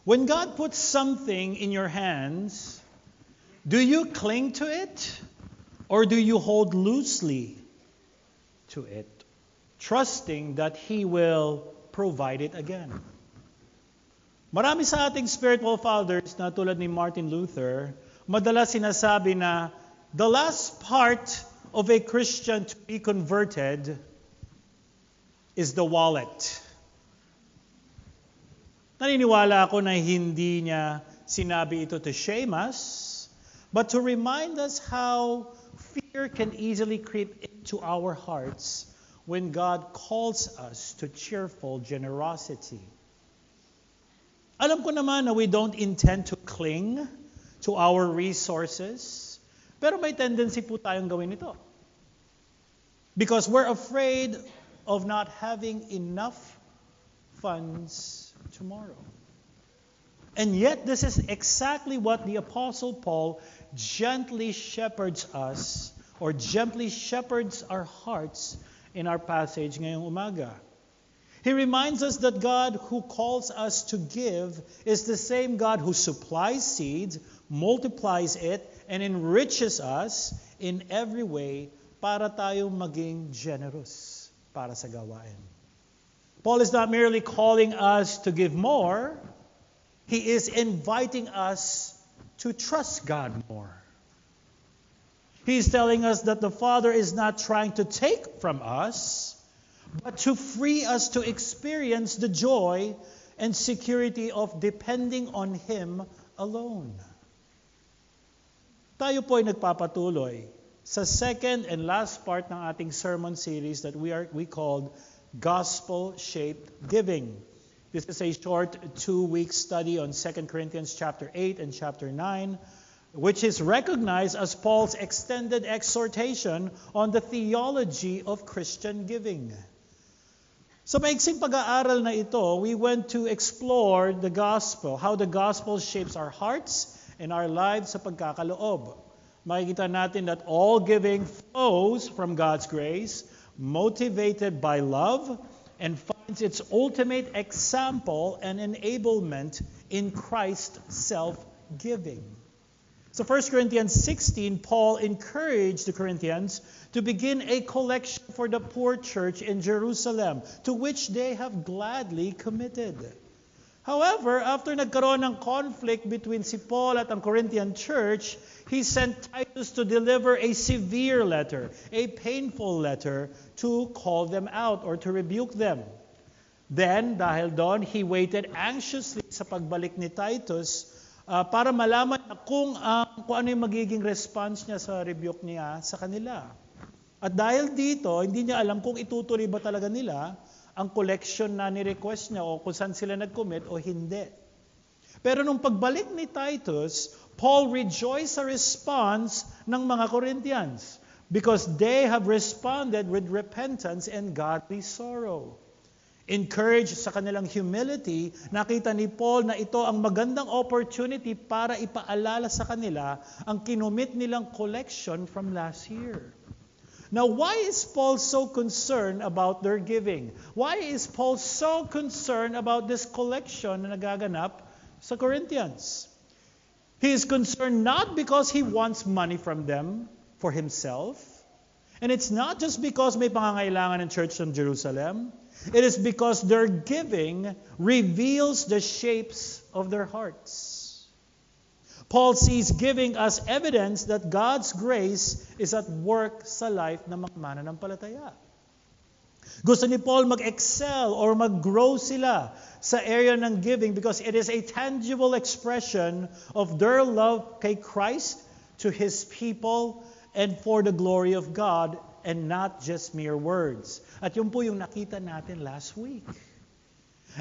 When God puts something in your hands, do you cling to it or do you hold loosely to it, trusting that He will provide it again? Marami sa ating spiritual fathers na tulad ni Martin Luther, madalas sinasabi na the last part of a Christian to be converted is the wallet. Naniniwala ako na hindi niya sinabi ito to shame us, but to remind us how fear can easily creep into our hearts when God calls us to cheerful generosity. Alam ko naman na we don't intend to cling to our resources, pero may tendency po tayong gawin ito. Because we're afraid of not having enough funds tomorrow. And yet, this is exactly what the Apostle Paul gently shepherds us, or gently shepherds our hearts in our passage ngayong umaga. He reminds us that God who calls us to give is the same God who supplies seeds, multiplies it, and enriches us in every way para tayong maging generous para sa gawain. Paul is not merely calling us to give more, he is inviting us to trust God more. He's telling us that the Father is not trying to take from us, but to free us to experience the joy and security of depending on Him alone. Tayo po ay nagpapatuloy sa second and last part ng ating sermon series that we called Gospel-Shaped Giving. This is a short 2-week study on 2 Corinthians chapter 8 and chapter 9, which is recognized as Paul's extended exhortation on the theology of Christian giving. Sa maiksing pag-aaral na ito, we went to explore the gospel, how the gospel shapes our hearts and our lives sa pagkakaloob. Makikita natin that all giving flows from God's grace, motivated by love, and finds its ultimate example and enablement in Christ's self-giving. So 1 Corinthians 16, Paul encouraged the Corinthians to begin a collection for the poor church in Jerusalem, to which they have gladly committed. However, after nagkaroon ng conflict between si Paul at ang Corinthian church, he sent Titus to deliver a severe letter, a painful letter, to call them out or to rebuke them. Then, dahil doon, he waited anxiously sa pagbalik ni Titus para malaman na kung ano yung magiging response niya sa rebuke niya sa kanila. At dahil dito, hindi niya alam kung itutuloy ba talaga nila ang collection na ni-request niya o kung saan sila nag-commit o hindi. Pero nung pagbalik ni Titus, Paul rejoiced sa response ng mga Corinthians because they have responded with repentance and godly sorrow. Encouraged sa kanilang humility, nakita ni Paul na ito ang magandang opportunity para ipaalala sa kanila ang kinumit nilang collection from last year. Now, why is Paul so concerned about their giving? Why is Paul so concerned about this collection na nagaganap sa Corinthians? He is concerned not because he wants money from them for himself, and it's not just because may pangangailangan ng church ng Jerusalem. It is because their giving reveals the shapes of their hearts. Paul sees giving as evidence that God's grace is at work sa life ng mga mananampalataya. Gusto ni Paul mag-excel or mag-grow sila sa area ng giving because it is a tangible expression of their love kay Christ, to His people, and for the glory of God, and not just mere words. At yun po yung nakita natin last week.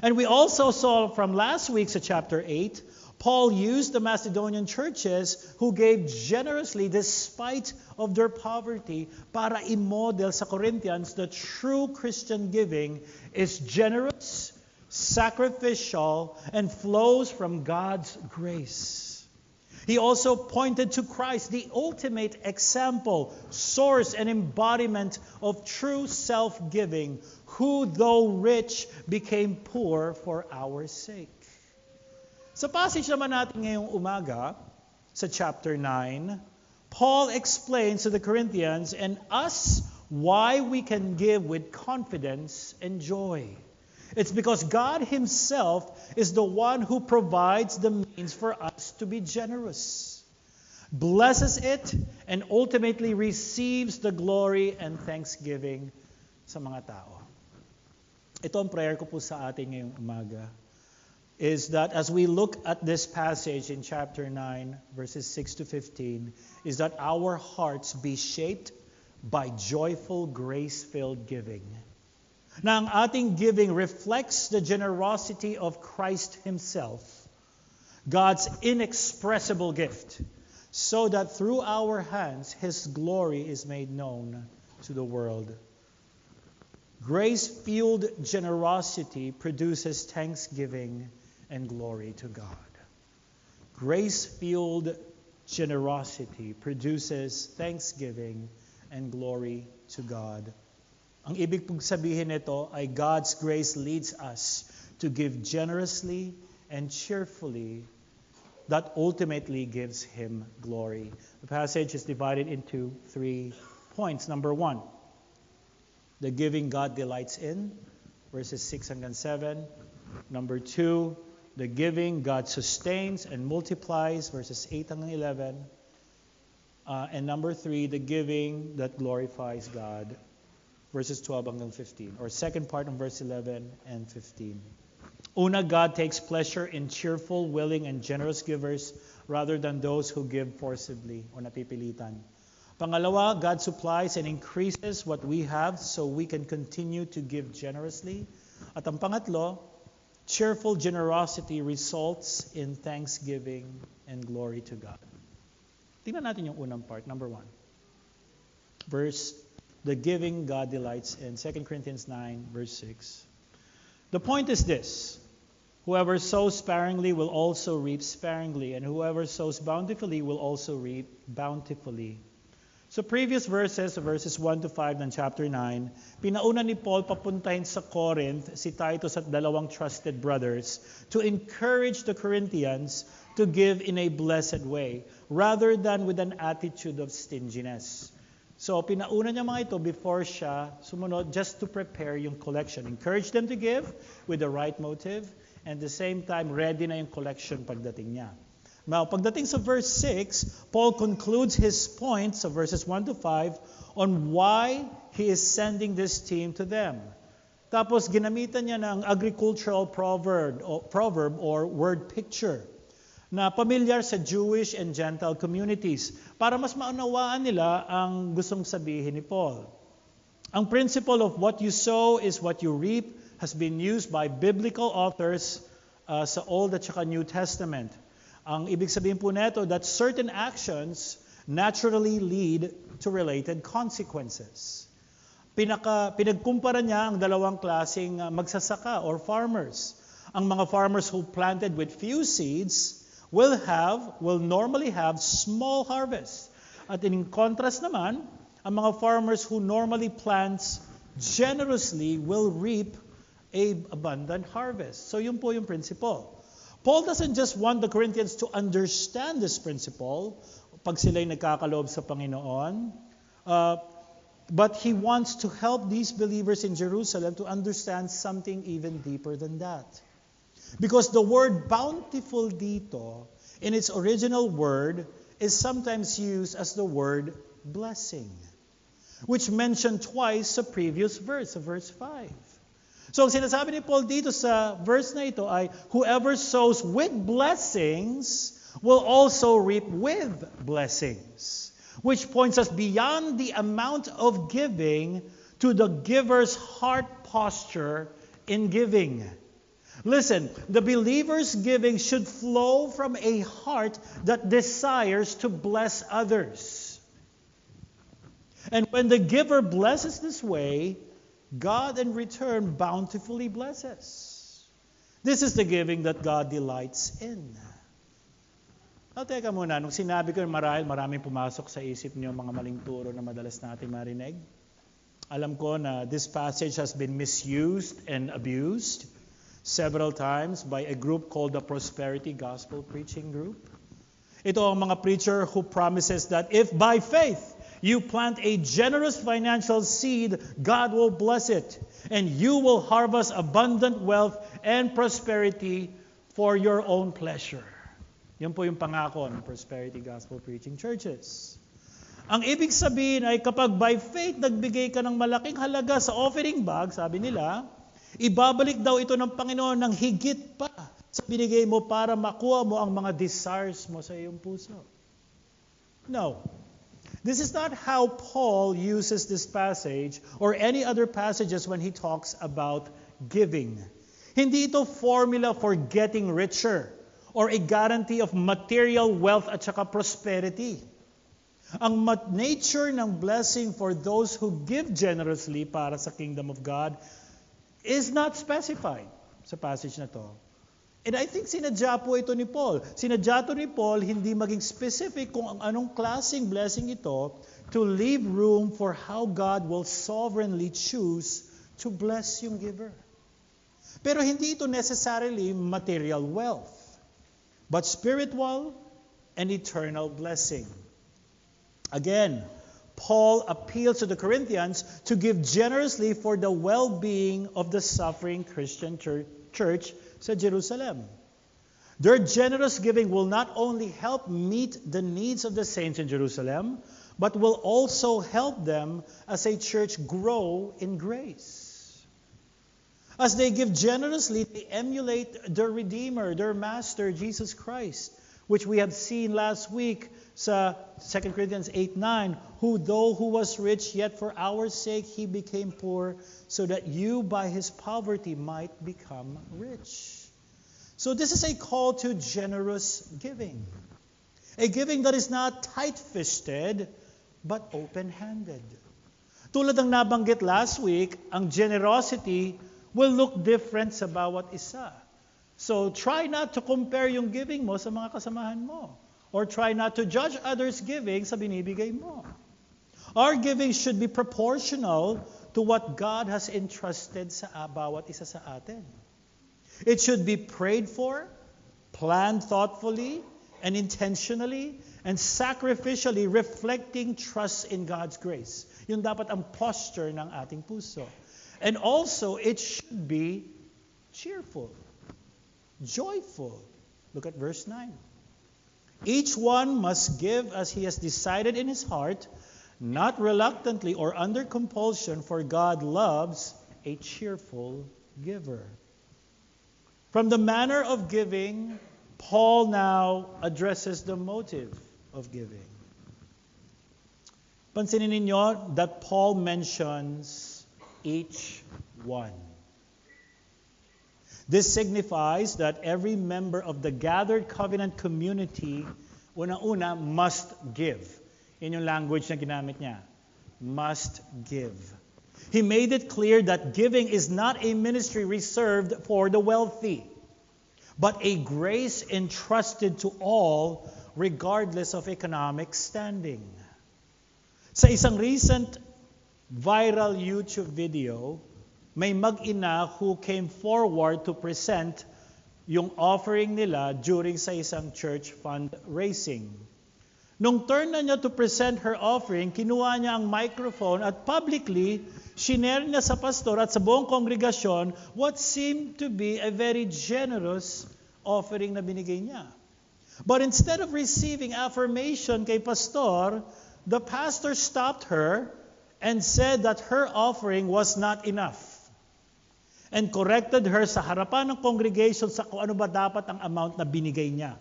And we also saw from last week sa chapter 8, Paul used the Macedonian churches who gave generously despite of their poverty para i-model sa Corinthians that true Christian giving is generous, sacrificial, and flows from God's grace. He also pointed to Christ, the ultimate example, source, and embodiment of true self-giving, who, though rich, became poor for our sake. Sa passage naman natin ngayong umaga, sa chapter 9, Paul explains to the Corinthians and us why we can give with confidence and joy. It's because God Himself is the one who provides the means for us to be generous, blesses it, and ultimately receives the glory and thanksgiving sa mga tao. Ito ang prayer ko po sa atin ngayong umaga, is that as we look at this passage in chapter 9, verses 6 to 15, is that our hearts be shaped by joyful, grace-filled giving. Na ang ating giving reflects the generosity of Christ Himself, God's inexpressible gift, so that through our hands His glory is made known to the world. Grace-fueled generosity produces thanksgiving and glory to God. Grace-fueled generosity produces thanksgiving and glory to God. Ang ibig pong sabihin nito ay God's grace leads us to give generously and cheerfully that ultimately gives Him glory. The passage is divided into 3 points. Number 1, the giving God delights in, verses 6 hanggang 7. Number 2, the giving God sustains and multiplies, verses 8 hanggang 11. And number 3, the giving that glorifies God, verses 12 hanggang 15. Or second part of verse 11 and 15. Una, God takes pleasure in cheerful, willing, and generous givers rather than those who give forcibly o napipilitan. Pangalawa, God supplies and increases what we have so we can continue to give generously. At ang pangatlo, cheerful generosity results in thanksgiving and glory to God. Tingnan natin yung unang part, number 1. The giving God delights in, 2 Corinthians 9, verse 6. The point is this: whoever sows sparingly will also reap sparingly, and whoever sows bountifully will also reap bountifully. So previous verses 1 to 5 ng chapter 9, pinauna ni Paul papuntahin sa Corinth si Titus at dalawang trusted brothers to encourage the Corinthians to give in a blessed way rather than with an attitude of stinginess. So pinauna niya mga ito before siya sumunod just to prepare yung collection. Encourage them to give with the right motive and at the same time ready na yung collection pagdating niya. Now, pagdating sa verse 6, Paul concludes his points of verses 1 to 5 on why he is sending this team to them. Tapos ginamitan niya ng agricultural proverb or word picture na pamilyar sa Jewish and Gentile communities para mas maunawaan nila ang gustong sabihin ni Paul. Ang principle of what you sow is what you reap has been used by biblical authors sa Old at saka New Testament. Ang ibig sabihin po neto that certain actions naturally lead to related consequences. Pinagkumpara niya ang dalawang klaseng magsasaka or farmers. Ang mga farmers who planted with few seeds will normally have small harvests. At in contrast naman, ang mga farmers who normally plants generously will reap an abundant harvest. So yun po yung principle. Paul doesn't just want the Corinthians to understand this principle pag sila'y nagkakaloob sa Panginoon, but he wants to help these believers in Jerusalem to understand something even deeper than that. Because the word bountiful dito, in its original word, is sometimes used as the word blessing, which mentioned twice sa previous verse, verse 5. So, ang sinasabi ni Paul dito sa verse na ito ay, whoever sows with blessings will also reap with blessings. Which points us beyond the amount of giving to the giver's heart posture in giving. Listen, the believer's giving should flow from a heart that desires to bless others. And when the giver blesses this way, God in return bountifully blesses. This is the giving that God delights in. Teka muna, nung sinabi ko marahil maraming pumasok sa isip niyo mga maling turo na madalas natin marinig. Alam ko na this passage has been misused and abused several times by a group called the Prosperity Gospel Preaching Group. Ito ang mga preacher who promises that if by faith you plant a generous financial seed, God will bless it, and you will harvest abundant wealth and prosperity for your own pleasure. Yan po yung pangako ng Prosperity Gospel Preaching Churches. Ang ibig sabihin ay kapag by faith nagbigay ka ng malaking halaga sa offering bag, sabi nila, ibabalik daw ito ng Panginoon ng higit pa sa binigay mo para makuha mo ang mga desires mo sa iyong puso. No. This is not how Paul uses this passage or any other passages when he talks about giving. Hindi ito formula for getting richer or a guarantee of material wealth at saka prosperity. Ang nature ng blessing for those who give generously para sa kingdom of God is not specified sa passage na to. And I think sinadya po ito ni Paul. Sinadya ito ni Paul hindi maging specific kung anong klaseng blessing ito to leave room for how God will sovereignly choose to bless yung giver. Pero hindi ito necessarily material wealth, but spiritual and eternal blessing. Again, Paul appeals to the Corinthians to give generously for the well-being of the suffering Christian church sa Jerusalem. Their generous giving will not only help meet the needs of the saints in Jerusalem, but will also help them as a church grow in grace. As they give generously, they emulate their Redeemer, their Master, Jesus Christ, which we have seen last week sa 2 Corinthians 8:9, who though who was rich, yet for our sake he became poor, so that you by his poverty might become rich. So this is a call to generous giving. A giving that is not tight-fisted, but open-handed. Tulad ng nabanggit last week, ang generosity will look different sa bawat isa. So try not to compare yung giving mo sa mga kasamahan mo. Or try not to judge others' giving sa binibigay mo. Our giving should be proportional to what God has entrusted sa bawat isa sa atin. It should be prayed for, planned thoughtfully and intentionally, and sacrificially reflecting trust in God's grace. Yun dapat ang posture ng ating puso. And also, it should be cheerful, joyful. Look at verse 9. Each one must give as he has decided in his heart, not reluctantly or under compulsion, for God loves a cheerful giver. From the manner of giving, Paul now addresses the motive of giving. Pansinin ninyo that Paul mentions each one. This signifies that every member of the gathered covenant community, unang-una, must give. Yun yung language na ginamit niya. Must give. He made it clear that giving is not a ministry reserved for the wealthy, but a grace entrusted to all regardless of economic standing. Sa isang recent viral YouTube video, may mag-ina who came forward to present yung offering nila during sa isang church fundraising. Nung turn na niya to present her offering, kinuha niya ang microphone at publicly, shinare niya sa pastor at sa buong kongregasyon what seemed to be a very generous offering na binigay niya. But instead of receiving affirmation kay pastor, the pastor stopped her and said that her offering was not enough, and corrected her sa harapan ng congregation sa kung ano ba dapat ang amount na binigay niya.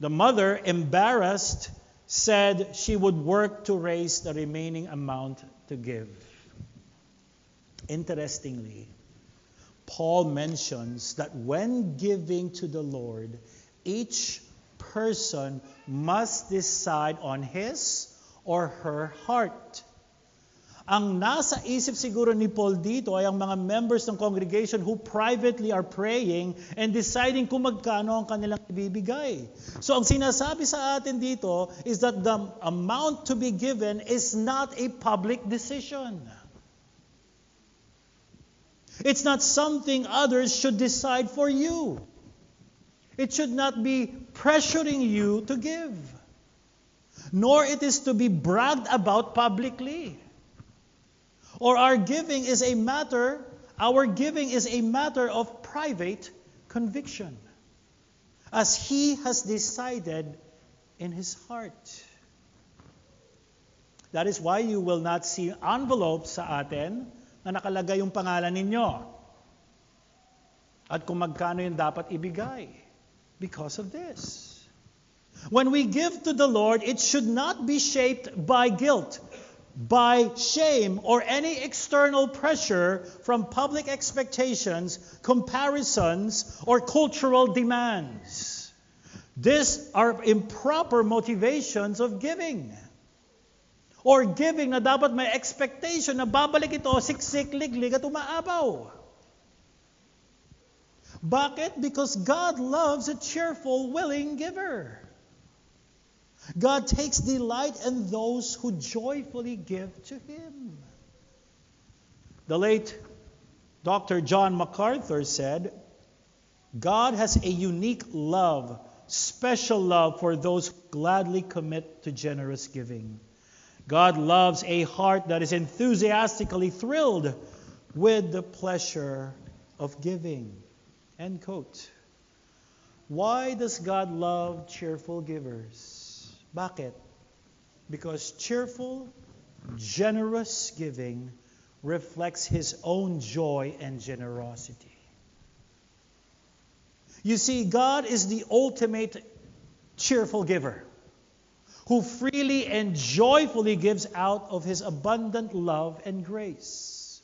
The mother, embarrassed, said she would work to raise the remaining amount to give. Interestingly, Paul mentions that when giving to the Lord, each person must decide on his or her heart. Ang nasa isip siguro ni Paul dito ay ang mga members ng congregation who privately are praying and deciding kung magkano ang kanilang ibibigay. So ang sinasabi sa atin dito is that the amount to be given is not a public decision. It's not something others should decide for you. It should not be pressuring you to give, nor it is to be bragged about publicly. Or our giving is a matter of private conviction, as He has decided in His heart. That is why you will not see envelopes sa atin na nakalagay yung pangalan ninyo at kung magkano yung dapat ibigay. Because of this. When we give to the Lord, it should not be shaped by guilt, by shame, or any external pressure from public expectations, comparisons, or cultural demands. These are improper motivations of giving. Or giving na dapat may expectation na babalik ito, siksik, liglig, at umaabaw. Bakit? Because God loves a cheerful, willing giver. God takes delight in those who joyfully give to Him. The late Dr. John MacArthur said, God has a unique love, special love for those who gladly commit to generous giving. God loves a heart that is enthusiastically thrilled with the pleasure of giving. End quote. Why does God love cheerful givers? Bakit? Because cheerful, generous giving reflects His own joy and generosity. You see, God is the ultimate cheerful giver, who freely and joyfully gives out of His abundant love and grace.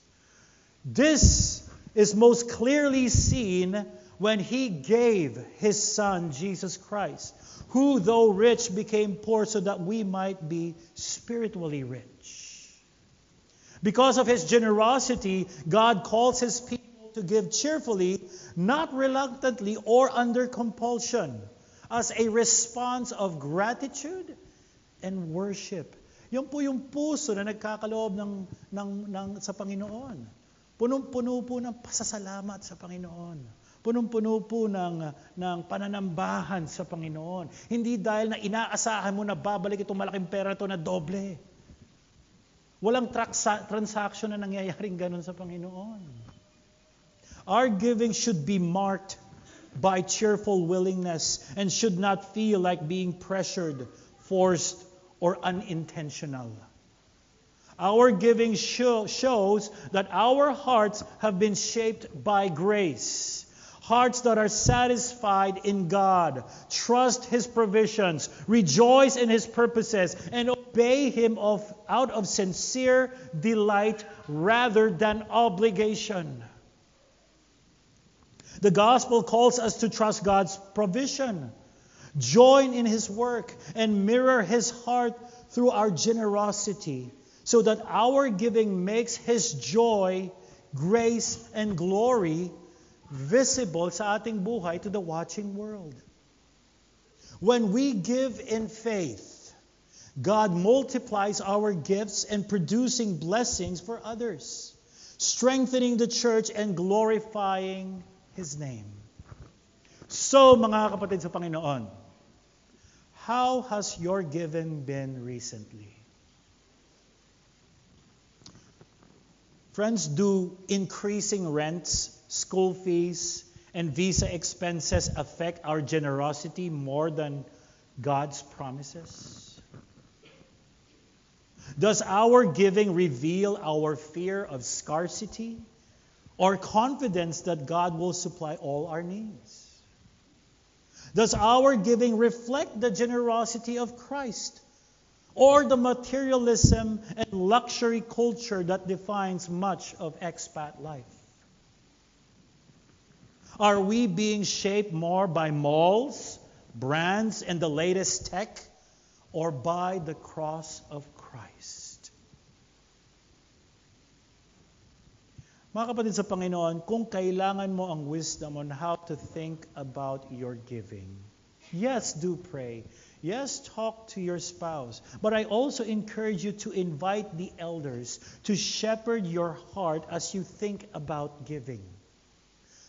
This is most clearly seen when He gave His Son, Jesus Christ, who, though rich, became poor so that we might be spiritually rich. Because of His generosity, God calls His people to give cheerfully, not reluctantly or under compulsion, as a response of gratitude and worship. Yan po yung puso na nagkakaloob sa Panginoon. Punong-puno po ng pasasalamat sa Panginoon. Punong-puno po ng pananambahan sa Panginoon. Hindi dahil na inaasahan mo na babalik itong malaking pera ito na doble. Walang transaction na nangyayaring ganun sa Panginoon. Our giving should be marked by cheerful willingness and should not feel like being pressured, forced, or unintentional. Our giving shows that our hearts have been shaped by grace. Hearts that are satisfied in God, trust His provisions, rejoice in His purposes, and obey Him out of sincere delight rather than obligation. The gospel calls us to trust God's provision, join in His work, and mirror His heart through our generosity, so that our giving makes His joy, grace, and glory visible sa ating buhay to the watching world. When we give in faith, God multiplies our gifts and producing blessings for others, strengthening the church and glorifying His name. So, mga kapatid sa Panginoon, how has your giving been recently? Friends, do increasing rents, school fees, and visa expenses affect our generosity more than God's promises? Does our giving reveal our fear of scarcity or confidence that God will supply all our needs? Does our giving reflect the generosity of Christ or the materialism and luxury culture that defines much of expat life? Are we being shaped more by malls, brands, and the latest tech, or by the cross of Christ? Mga kapatid sa Panginoon, kung kailangan mo ang wisdom on how to think about your giving, Yes, do pray. Yes, talk to your spouse. But I also encourage you to invite the elders to shepherd your heart as you think about giving,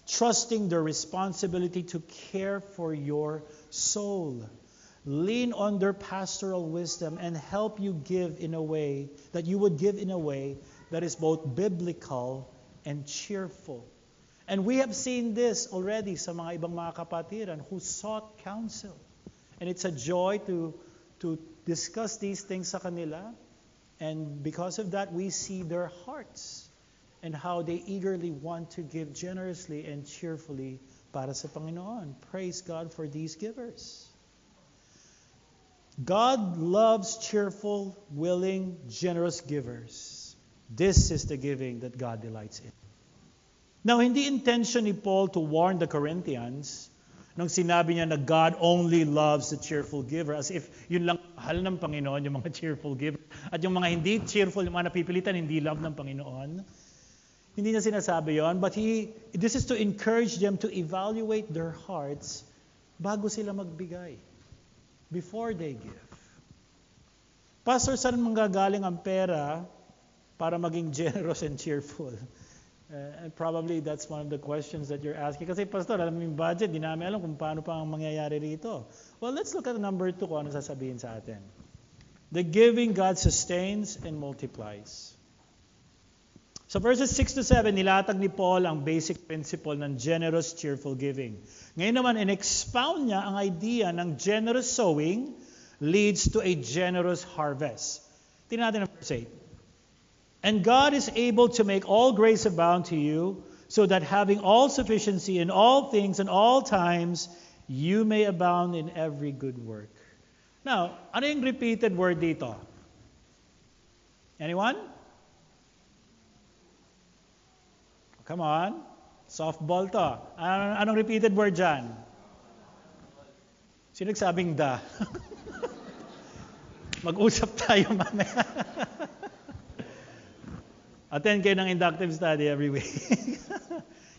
trusting their responsibility to care for your soul. Lean on their pastoral wisdom and help you give in a way that you would give in a way that is both biblical and cheerful. And we have seen this already sa mga ibang mga kapatiran who sought counsel. And it's a joy to discuss these things sa kanila. And because of that, we see their hearts and how they eagerly want to give generously and cheerfully para sa Panginoon. Praise God for these givers. God loves cheerful, willing, generous givers. This is the giving that God delights in. Now, hindi intention ni Paul to warn the Corinthians nung sinabi niya na God only loves the cheerful giver, as if yun lang mahal ng Panginoon, yung mga cheerful giver. At yung mga hindi cheerful, yung mga napipilitan, hindi love ng Panginoon. Hindi niya sinasabi yon, but this is to encourage them to evaluate their hearts bago sila magbigay, before they give. Pastor, saan manggagaling ang pera para maging generous and cheerful? And probably that's one of the questions that you're asking. Kasi Pastor, alam mo yung budget, di namin alam kung paano pa ang mangyayari rito. Well, let's look at number 2 kung ano sasabihin sa atin. The giving God sustains and multiplies. So verses 6 to 7, nilatag ni Paul ang basic principle ng generous, cheerful giving. Ngayon naman, in-expound niya ang idea ng generous sowing leads to a generous harvest. Tingnan natin ang verse 8. And God is able to make all grace abound to you, so that having all sufficiency in all things and all times, you may abound in every good work. Now, ano yung repeated word dito? Anyone? Come on. Softball to. Anong repeated word dyan? Sino nagsabing da? Mag-usap tayo mamaya. Attend kayo ng inductive study every week.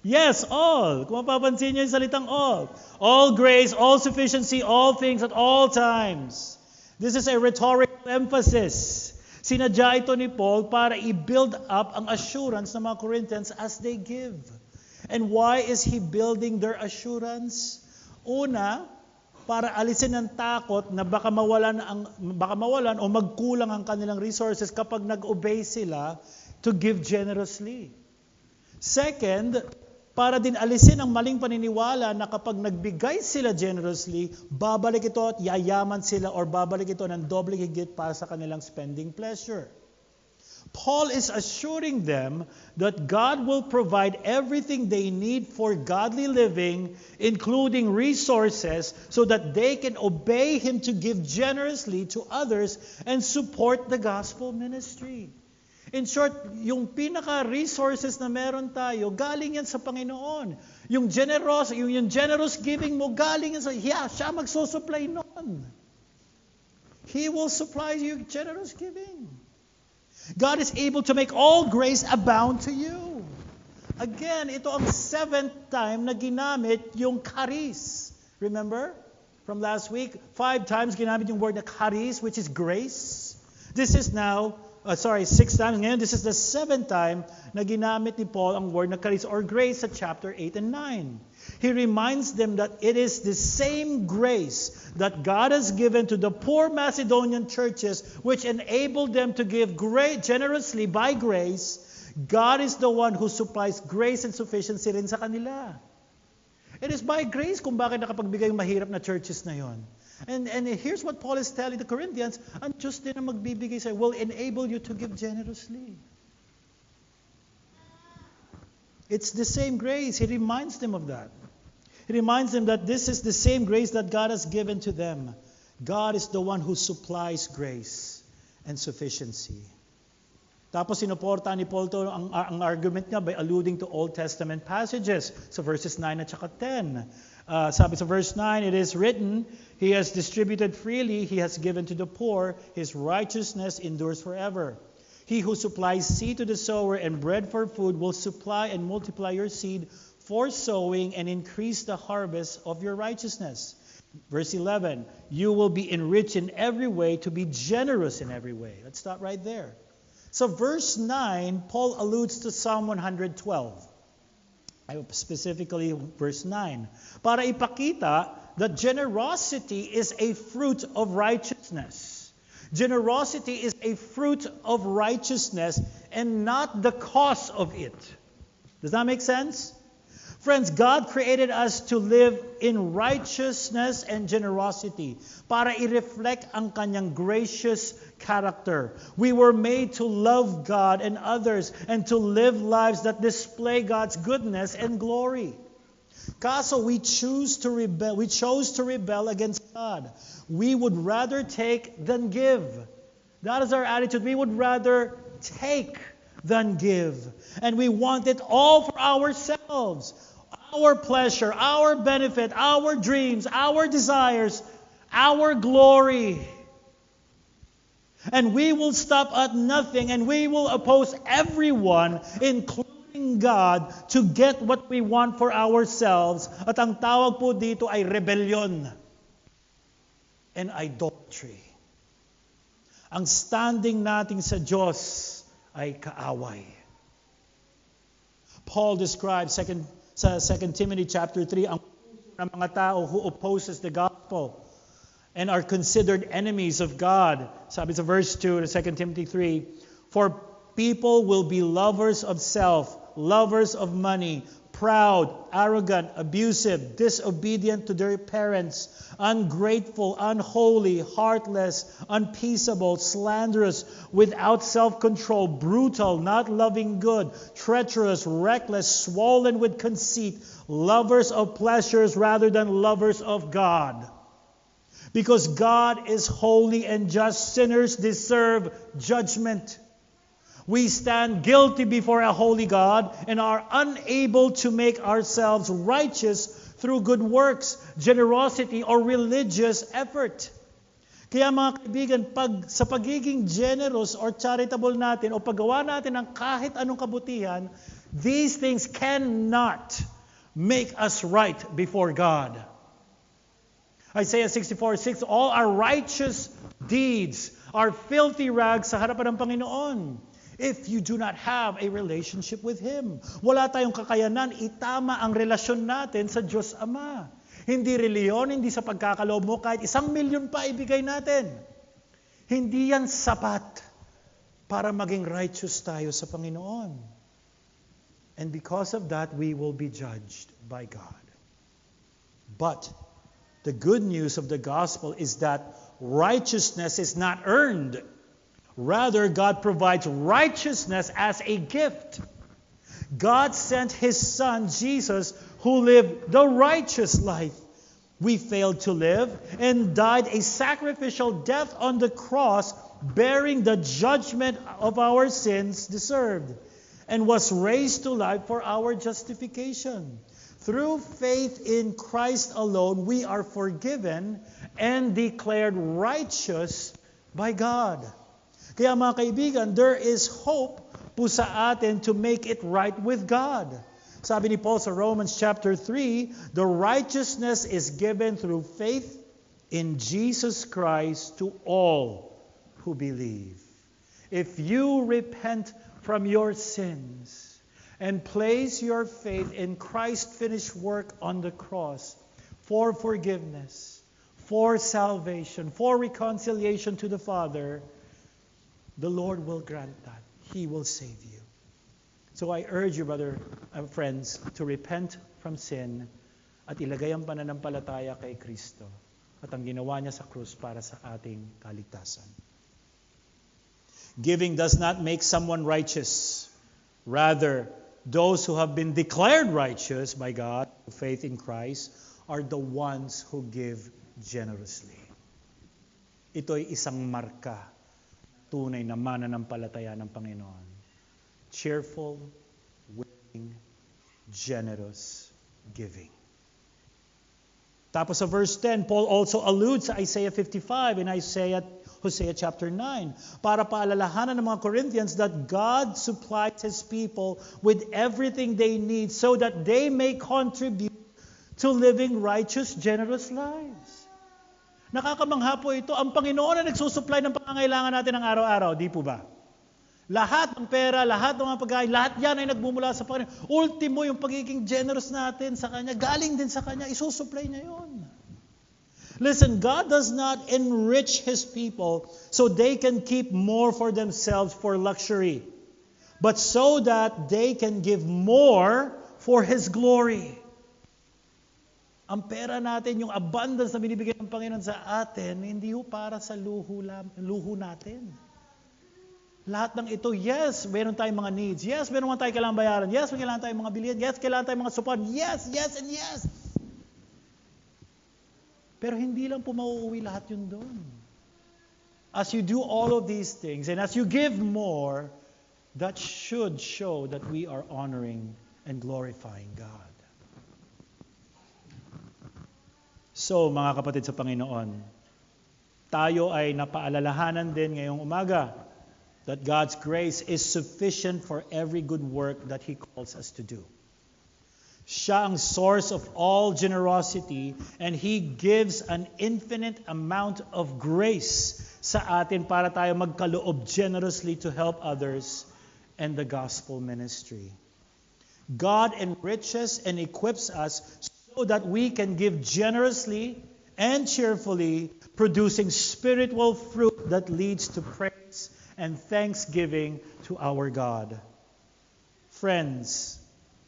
Yes, all. Kung mapapansin niyo yung salitang all. All grace, all sufficiency, all things at all times. This is a rhetorical emphasis. Sinadya ito ni Paul para i-build up ang assurance ng mga Corinthians as they give. And why is he building their assurance? Una, para alisin ang takot na baka mawalan o magkulang ang kanilang resources kapag nag-obey sila to give generously. Second, para din alisin ang maling paniniwala na kapag nagbigay sila generously, babalik ito at yayaman sila or babalik ito ng doble higit para sa kanilang spending pleasure. Paul is assuring them that God will provide everything they need for godly living, including resources, so that they can obey Him to give generously to others and support the gospel ministry. In short, yung pinaka-resources na meron tayo, galing yan sa Panginoon. Yung generous giving mo, galing yan siya magsusupply nun. He will supply you generous giving. God is able to make all grace abound to you. Again, ito ang 7th time na ginamit yung charis. Remember? From last week, 5 times ginamit yung word na charis, which is grace. This is now 6 times. Ngayon, this is the 7th time na ginamit ni Paul ang word na charis or grace sa chapter 8 and 9. He reminds them that it is the same grace that God has given to the poor Macedonian churches, which enabled them to give generously by grace. God is the one who supplies grace and sufficiency rin sa kanila. It is by grace kung bakit nakapagbigay yung mahirap na churches na yon. And here's what Paul is telling the Corinthians, ang Diyos din ang magbibigay sa'yo will enable you to give generously. It's the same grace. He reminds them of that. He reminds them that this is the same grace that God has given to them. God is the one who supplies grace and sufficiency. Tapos sinuporta ni Paul to ang argument niya by alluding to Old Testament passages. So verses 9 at saka 10. Sabi sa verse 9, it is written, He has distributed freely, He has given to the poor, His righteousness endures forever. He who supplies seed to the sower and bread for food will supply and multiply your seed for sowing and increase the harvest of your righteousness. Verse 11, you will be enriched in every way to be generous in every way. Let's stop right there. So verse 9, Paul alludes to Psalm 112. Specifically verse 9. Para ipakita that generosity is a fruit of righteousness. Generosity is a fruit of righteousness and not the cause of it. Does that make sense? Friends, God created us to live in righteousness and generosity para i-reflect ang kanyang gracious character. We were made to love God and others and to live lives that display God's goodness and glory. Kaso we chose to rebel against God. We would rather take than give. That is our attitude. We would rather take than give. And we want it all for ourselves. Our pleasure, our benefit, our dreams, our desires, our glory. And we will stop at nothing and we will oppose everyone, including God, to get what we want for ourselves. At ang tawag po dito ay rebellion and idolatry. Ang standing natin sa Diyos ay kaaway. Paul describes sa 2 Timothy chapter 3 ang ng mga tao who opposes the gospel and are considered enemies of God. Sabi sa verse 2 of 2 Timothy 3, for people will be lovers of self, lovers of money, proud, arrogant, abusive, disobedient to their parents, ungrateful, unholy, heartless, unpeaceable, slanderous, without self-control, brutal, not loving good, treacherous, reckless, swollen with conceit, lovers of pleasures rather than lovers of God. Because God is holy and just, sinners deserve judgment. We stand guilty before a holy God and are unable to make ourselves righteous through good works, generosity, or religious effort. Kaya mga kaibigan, sa pagiging generous or charitable natin o paggawa natin ng kahit anong kabutihan, these things cannot make us right before God. Isaiah 64:6, all our righteous deeds are filthy rags sa harapan ng Panginoon. If you do not have a relationship with Him. Wala tayong kakayanan, itama ang relasyon natin sa Diyos Ama. Hindi reliyon, hindi sa pagkakaloob mo, kahit 1,000,000 pa ibigay natin. Hindi yan sapat para maging righteous tayo sa Panginoon. And because of that, we will be judged by God. But the good news of the gospel is that righteousness is not earned. Rather, God provides righteousness as a gift. God sent His Son, Jesus, who lived the righteous life we failed to live and died a sacrificial death on the cross, bearing the judgment of our sins deserved, and was raised to life for our justification. Through faith in Christ alone, we are forgiven and declared righteous by God. Kaya mga kaibigan, there is hope po sa atin to make it right with God. Sabi ni Paul sa Romans chapter 3, the righteousness is given through faith in Jesus Christ to all who believe. If you repent from your sins and place your faith in Christ's finished work on the cross for forgiveness, for salvation, for reconciliation to the Father, the Lord will grant that. He will save you. So I urge you, brother and friends, to repent from sin at ilagay ang pananampalataya kay Kristo at ang ginawa niya sa krus para sa ating kaligtasan. Giving does not make someone righteous. Rather, those who have been declared righteous by God through faith in Christ are the ones who give generously. Ito'y isang marka tunay na mananampalataya ng Panginoon. Cheerful, willing, generous giving. Tapos sa verse 10, Paul also alludes to Isaiah 55 and Hosea chapter 9 para paalalahanan ng mga Corinthians that God supplies His people with everything they need so that they may contribute to living righteous, generous lives. Nakakamangha po ito. Ang Panginoon na nagsusupply ng pangangailangan natin ng araw-araw. Di po ba? Lahat ng pera, lahat ng mga pagkain, lahat yan ay nagmumula sa Panginoon. Ultimo, yung pagiging generous natin sa Kanya, galing din sa Kanya, isusupply niya yun. Listen, God does not enrich His people so they can keep more for themselves for luxury, but so that they can give more for His glory. Ang pera natin, yung abundance na binibigay ng Panginoon sa atin, hindi ho para sa luho natin. Lahat ng ito, yes, meron tayong mga needs. Yes, meron tayong kailangan bayaran. Yes, may kailangan tayong mga bilihan. Yes, kailangan tayong mga supan. Yes, yes, and yes. Pero hindi lang po mauuwi lahat yun doon. As you do all of these things, and as you give more, that should show that we are honoring and glorifying God. So, mga kapatid sa Panginoon, tayo ay napaalalahanan din ngayong umaga that God's grace is sufficient for every good work that He calls us to do. Siya ang source of all generosity, and He gives an infinite amount of grace sa atin para tayo magkaloob generously to help others and the gospel ministry. God enriches and equips us so that we can give generously and cheerfully, producing spiritual fruit that leads to praise and thanksgiving to our God. Friends,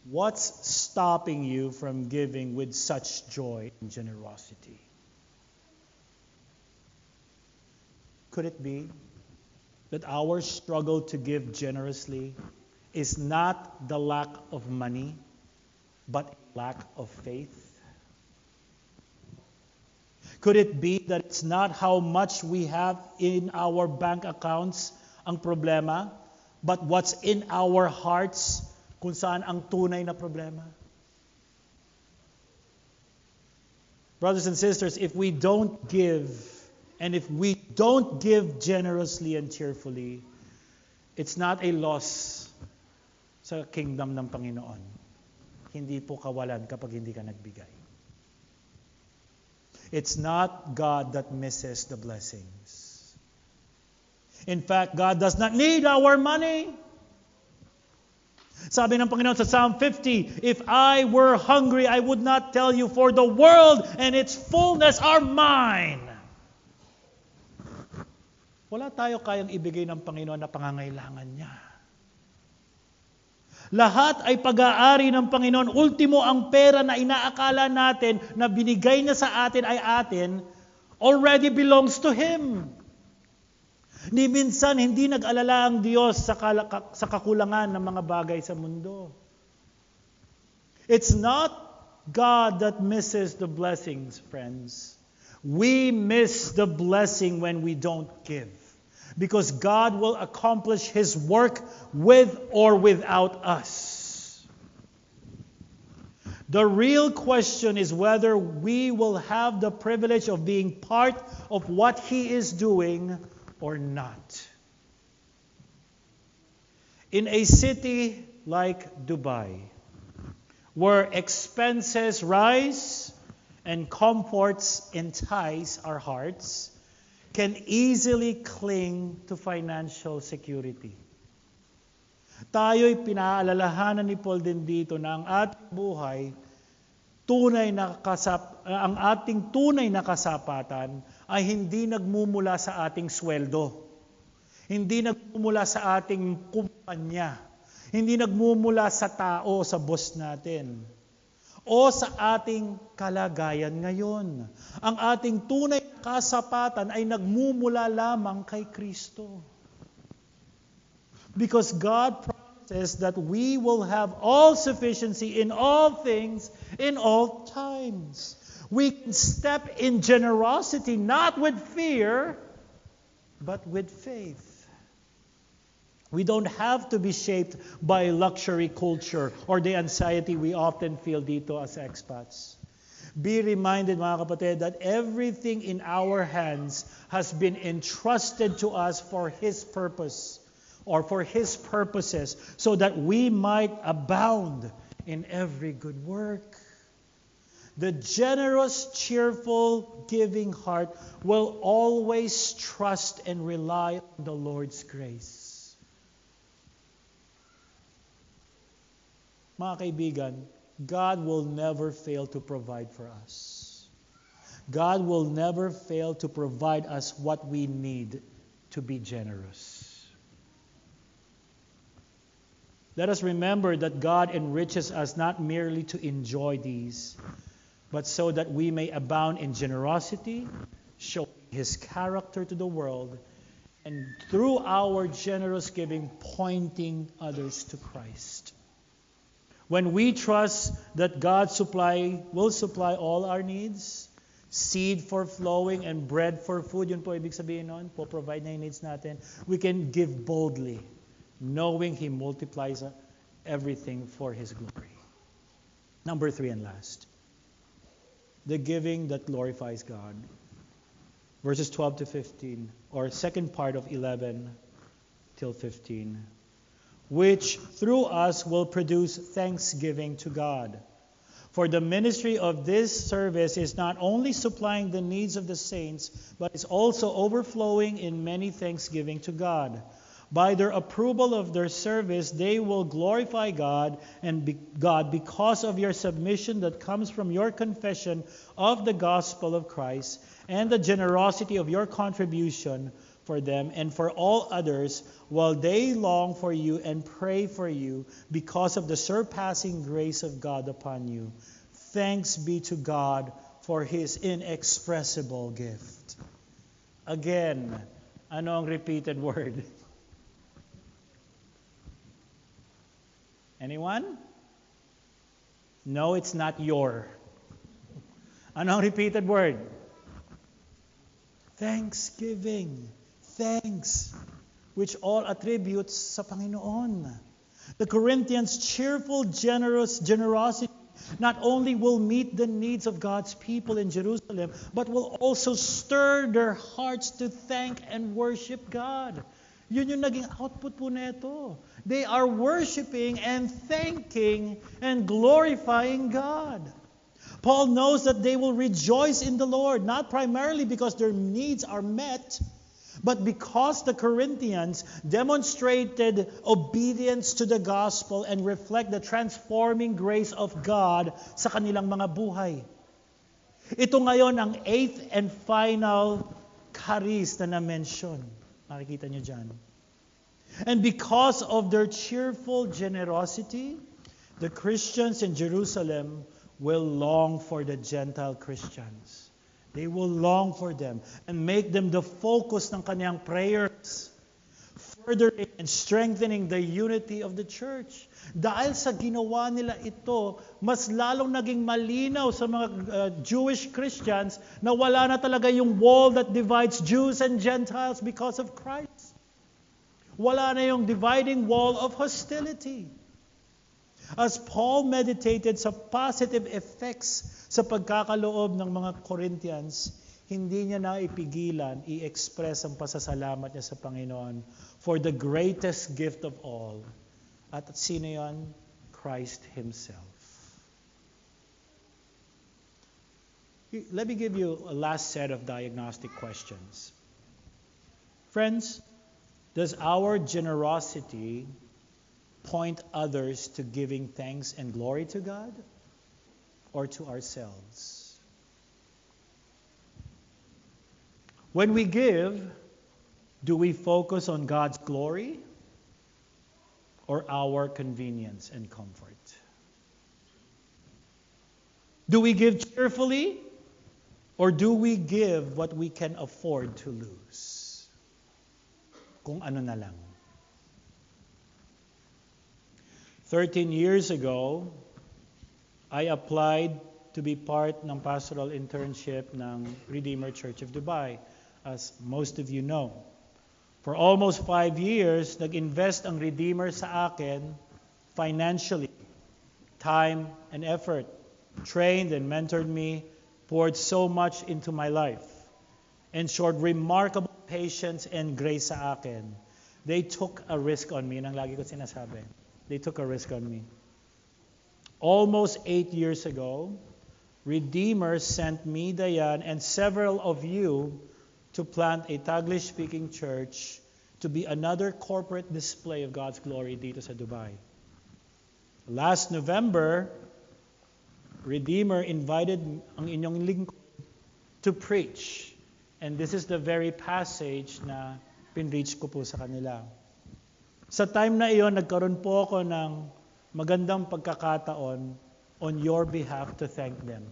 what's stopping you from giving with such joy and generosity? Could it be that our struggle to give generously is not the lack of money, but lack of faith? Could it be that it's not how much we have in our bank accounts ang problema, but what's in our hearts kung saan ang tunay na problema? Brothers and sisters, if we don't give, and if we don't give generously and cheerfully, it's not a loss sa kingdom ng Panginoon. Hindi po kawalan kapag hindi ka nagbigay. It's not God that misses the blessings. In fact, God does not need our money. Sabi ng Panginoon sa Psalm 50, if I were hungry, I would not tell you, for the world and its fullness are mine. Wala tayo kayang ibigay ng Panginoon na pangangailangan niya. Lahat ay pag-aari ng Panginoon. Ultimo, ang pera na inaakala natin na binigay niya sa atin ay atin, already belongs to Him. Ni minsan, hindi nag-alala ang Diyos sa kakulangan ng mga bagay sa mundo. It's not God that misses the blessings, friends. We miss the blessing when we don't give. Because God will accomplish His work with or without us. The real question is whether we will have the privilege of being part of what He is doing or not. In a city like Dubai, where expenses rise and comforts entice our hearts, can easily cling to financial security. Tayo'y pinaalalahanan ni Paul din dito na ang ating buhay, ang ating tunay na kasapatan ay hindi nagmumula sa ating sweldo. Hindi nagmumula sa ating kumpanya. Hindi nagmumula sa tao, sa boss natin. O sa ating kalagayan ngayon. Ang ating tunay na kasapatan ay nagmumula lamang kay Kristo. Because God promises that we will have all sufficiency in all things, in all times. We can step in generosity, not with fear, but with faith. We don't have to be shaped by luxury culture or the anxiety we often feel dito as expats. Be reminded, mga kapatid, that everything in our hands has been entrusted to us for His purpose or for His purposes so that we might abound in every good work. The generous, cheerful, giving heart will always trust and rely on the Lord's grace. Mga kaibigan, God will never fail to provide for us. God will never fail to provide us what we need to be generous. Let us remember that God enriches us not merely to enjoy these, but so that we may abound in generosity, showing His character to the world, and through our generous giving, pointing others to Christ. When we trust that God will supply all our needs, seed for flowing and bread for food, yun po ibig sabihin nun, po-provide na yung needs natin, we can give boldly, knowing He multiplies everything for His glory. Number 3 and last. The giving that glorifies God. Verses 12 to 15, or second part of 11 till 15, which through us will produce thanksgiving to God. For the ministry of this service is not only supplying the needs of the saints, but is also overflowing in many thanksgiving to God. By their approval of their service, they will glorify God because of your submission that comes from your confession of the gospel of Christ and the generosity of your contribution for them and for all others, while they long for you and pray for you because of the surpassing grace of God upon you. Thanks be to God for His inexpressible gift. Again, ano ang repeated word? Anyone? No, it's not your. Ano ang repeated word? Thanksgiving. Thanks. Which all attributes sa Panginoon. The Corinthians' cheerful, generosity not only will meet the needs of God's people in Jerusalem, but will also stir their hearts to thank and worship God. Yun yung naging output po nito. They are worshiping and thanking and glorifying God. Paul knows that they will rejoice in the Lord, not primarily because their needs are met, but because the Corinthians demonstrated obedience to the gospel and reflect the transforming grace of God sa kanilang mga buhay. Ito ngayon ang 8th and final charis na na-mention. Makikita nyo dyan. And because of their cheerful generosity, the Christians in Jerusalem will long for the Gentile Christians. They will long for them and make them the focus ng kanyang prayers, furthering and strengthening the unity of the church. Dahil sa ginawa nila ito, mas lalong naging malinaw sa mga Jewish Christians na wala na talaga yung wall that divides Jews and Gentiles because of Christ. Wala na yung dividing wall of hostility. As Paul meditated sa positive effects sa pagkakaloob ng mga Corinthians, hindi niya na ipigilan, i-express ang pasasalamat niya sa Panginoon for the greatest gift of all. At sino yan? Christ Himself. Let me give you a last set of diagnostic questions. Friends, does our generosity point others to giving thanks and glory to God or to ourselves? When we give, do we focus on God's glory or our convenience and comfort? Do we give cheerfully or do we give what we can afford to lose? Kung ano na lang. 13 years ago, I applied to be part ng pastoral internship ng Redeemer Church of Dubai, as most of you know. For almost 5 years, nag-invest ang Redeemer sa akin financially, time and effort, trained and mentored me, poured so much into my life, and showed remarkable patience and grace sa akin. They took a risk on me. Yun ang lagi ko sinasabi. They took a risk on me. Almost 8 years ago, Redeemer sent me, Dayan, and several of you to plant a Taglish-speaking church to be another corporate display of God's glory dito sa Dubai. Last November, Redeemer invited ang inyong lingkod to preach. And this is the very passage na pinreach ko po sa kanila. Sa time na iyon, nagkaroon po ako ng magandang pagkakataon on your behalf to thank them.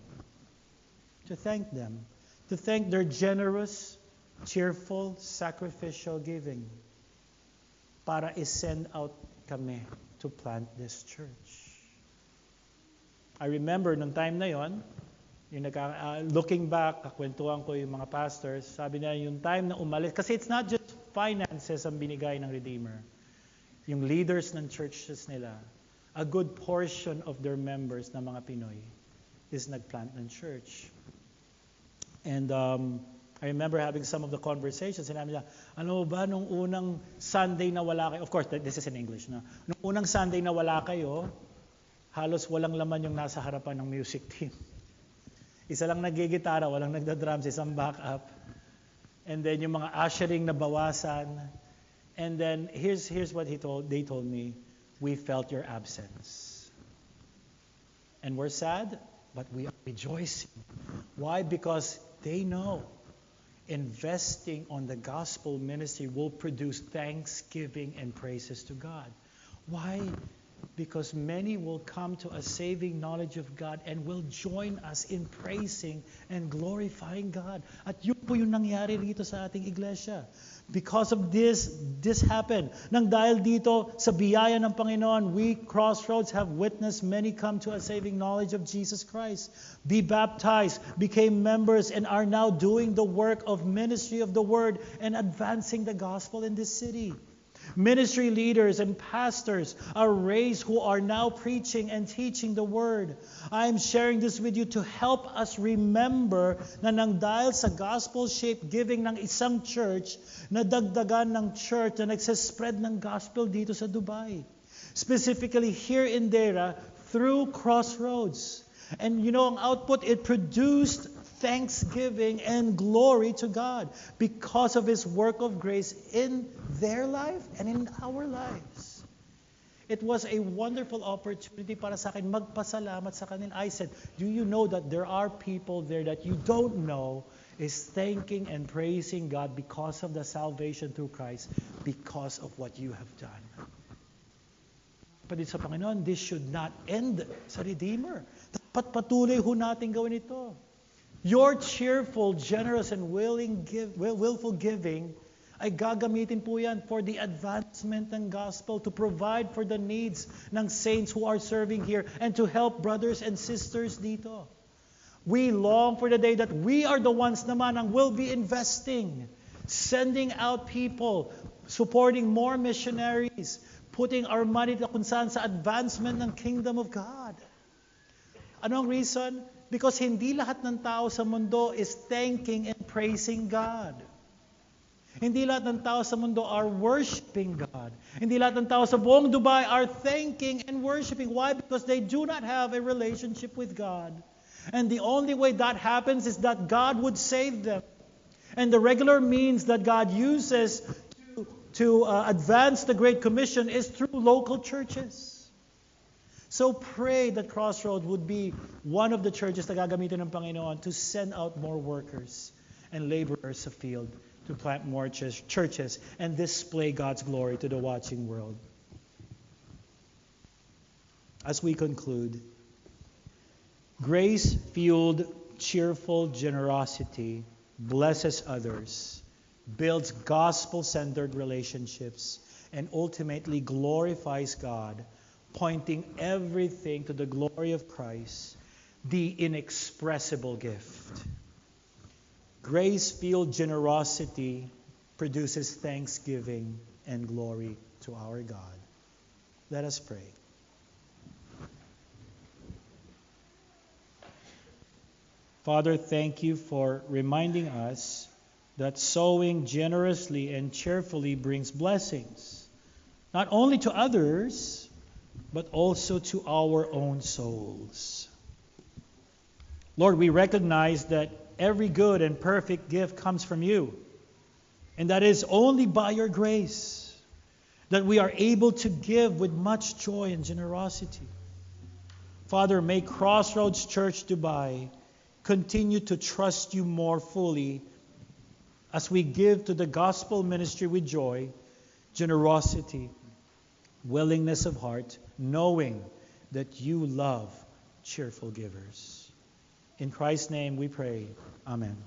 To thank them. To thank their generous, cheerful, sacrificial giving para i-send out kami to plant this church. I remember nung time na yon, looking back, kakwentuhan ko yung mga pastors, sabi na yung time na umalis, kasi it's not just finances ang binigay ng Redeemer. Yung leaders ng churches nila, a good portion of their members na mga Pinoy is nagplant ng church. And I remember having some of the conversations, sinabi nila, ano ba, nung unang Sunday na wala kayo, of course, this is in English, no? Nung unang Sunday na wala kayo, halos walang laman yung nasa harapan ng music team. Isa lang nagigitara, walang nagda-drums, isang backup. And then yung mga ushering na bawasan. And then here's what they told me. We felt your absence. And we're sad, but we are rejoicing. Why? Because they know investing on the gospel ministry will produce thanksgiving and praises to God. Why? Because many will come to a saving knowledge of God and will join us in praising and glorifying God. At yun po yung nangyari rito sa ating iglesia. Because of this happened. Nang dahil dito sa biyaya ng Panginoon, we Crossroads have witnessed many come to a saving knowledge of Jesus Christ, be baptized, became members, and are now doing the work of ministry of the word and advancing the gospel in this city. Ministry leaders and pastors are raised who are now preaching and teaching the Word. I am sharing this with you to help us remember na nang dahil sa gospel-shaped giving ng isang church, nadagdagan ng church na nagsaspread ng gospel dito sa Dubai. Specifically here in Deira, through Crossroads. And you know, ang output, it produced thanksgiving and glory to God because of His work of grace in their life and in our lives. It was a wonderful opportunity para sa akin magpasalamat sa kanila. I said, do you know that there are people there that you don't know is thanking and praising God because of the salvation through Christ, because of what you have done. Kapatid sa Panginoon, this should not end sa Redeemer. Dapat patuloy ho natin gawin ito. Your cheerful, generous, and willful giving ay gagamitin po yan for the advancement ng gospel, to provide for the needs ng saints who are serving here, and to help brothers and sisters dito. We long for the day that we are the ones naman ang will be investing, sending out people, supporting more missionaries, putting our money kung saan sa advancement ng kingdom of God. Ano ang reason? Because hindi lahat ng tao sa mundo is thanking and praising God. Hindi lahat ng tao sa mundo are worshiping God. Hindi lahat ng tao sa buong Dubai are thanking and worshiping. Why? Because they do not have a relationship with God. And the only way that happens is that God would save them. And the regular means that God uses to advance the Great Commission is through local churches. So pray that Crossroads would be one of the churches na gagamitin ng Panginoon to send out more workers and laborers afield to plant more churches and display God's glory to the watching world. As we conclude, grace-fueled, cheerful generosity blesses others, builds gospel-centered relationships, and ultimately glorifies God, pointing everything to the glory of Christ, the inexpressible gift. Grace-filled generosity produces thanksgiving and glory to our God. Let us pray. Father, thank you for reminding us that sowing generously and cheerfully brings blessings, not only to others, but also to our own souls. Lord, we recognize that every good and perfect gift comes from you, and that is only by your grace that we are able to give with much joy and generosity. Father, may Crossroads Church Dubai continue to trust you more fully as we give to the gospel ministry with joy, generosity, willingness of heart, knowing that you love cheerful givers. In Christ's name we pray. Amen.